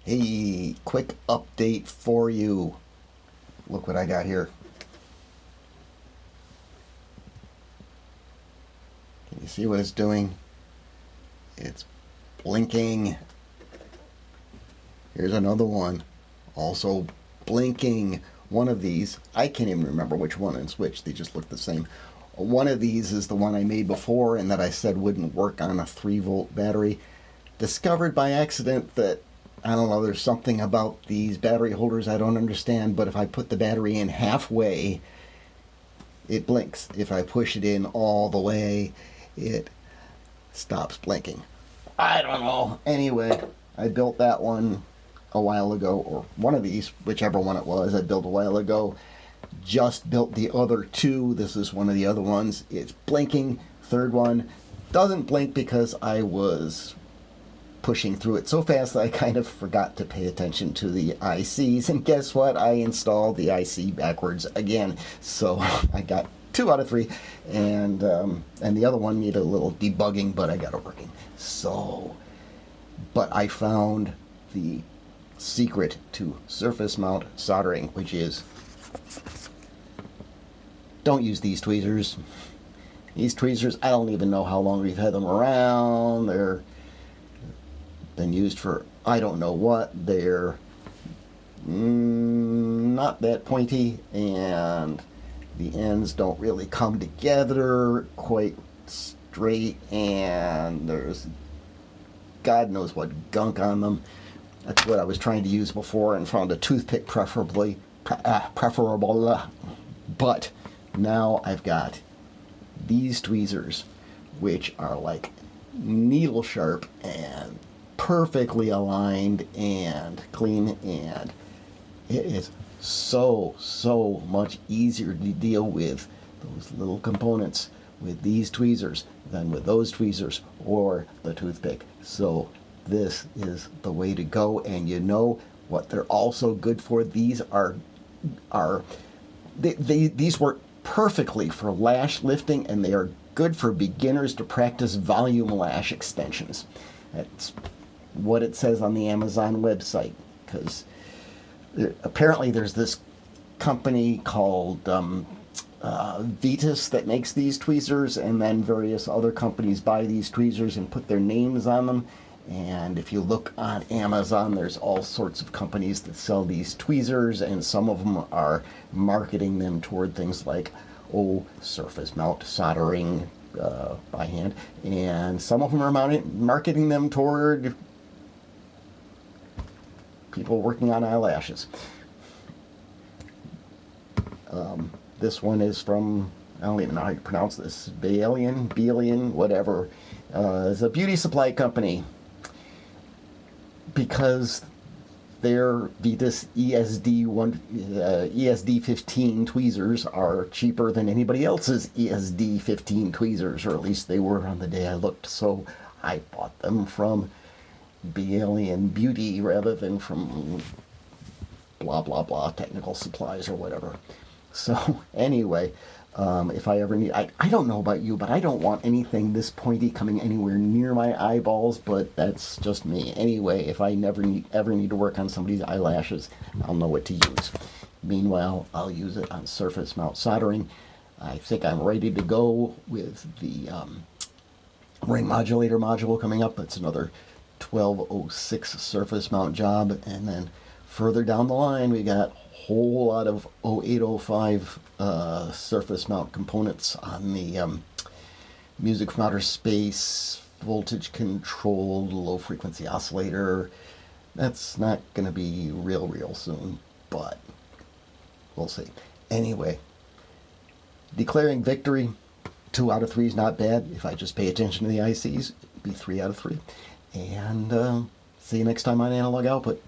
Hey, quick update for you. Look what I got here. Can you see what it's doing? It's blinking. Here's another one, also blinking. One of these, I can't even remember which one is which, they just look the same. One of these is the one I made before and that I said wouldn't work on a 3-volt battery. Discovered by accident that, I don't know, there's something about these battery holders I don't understand, but if I put the battery in halfway, it blinks. If I push it in all the way, it stops blinking. I don't know. Anyway, I built that one a while ago, or one of these, whichever one it was, I built a while ago. Just built the other two. This is one of the other ones. It's blinking. Third one doesn't blink because I was pushing through it so fast that I kind of forgot to pay attention to the ICs. And guess what? I installed the IC backwards again. So I got 2 out of 3, and the other one needed a little debugging, but I got it working. So, but I found the secret to surface mount soldering, which is don't use these tweezers. These tweezers, I don't even know how long we've had them around. They're been used for I don't know what. They're not that pointy, and the ends don't really come together quite straight, and there's God knows what gunk on them. That's what I was trying to use before and found a toothpick preferable. But now I've got these tweezers, which are like needle sharp and perfectly aligned and clean, and it is so much easier to deal with those little components with these tweezers than with those tweezers or the toothpick. So this is the way to go. And you know what they're also good for? These these work perfectly for lash lifting, and they are good for beginners to practice volume lash extensions. That's what it says on the Amazon website, because apparently there's this company called Vetus that makes these tweezers, and then various other companies buy these tweezers and put their names on them. And if you look on Amazon, there's all sorts of companies that sell these tweezers, and some of them are marketing them toward things like, surface mount soldering by hand, and some of them are marketing them toward people working on eyelashes. This one is from, I don't even know how you pronounce this, Balian, whatever. It's a beauty supply company, because their Vetus ESD-15 tweezers are cheaper than anybody else's ESD-15 tweezers, or at least they were on the day I looked. So I bought them from Balian Beauty rather than from blah blah blah technical supplies or whatever. So anyway, if I ever need, I don't know about you, but I don't want anything this pointy coming anywhere near my eyeballs, but that's just me. Anyway, if I ever need to work on somebody's eyelashes, I'll know what to use. Meanwhile, I'll use it on surface mount soldering. I think I'm ready to go with the ring modulator module coming up. It's another 1206 surface mount job, and then further down the line we got a whole lot of 0805 surface mount components on the music from outer space, voltage controlled low frequency oscillator. That's not going to be real soon, but we'll see. Anyway, declaring victory. 2 out of 3 is not bad. If I just pay attention to the ICs, it'd be 3 out of 3. And see you next time on Analog Output.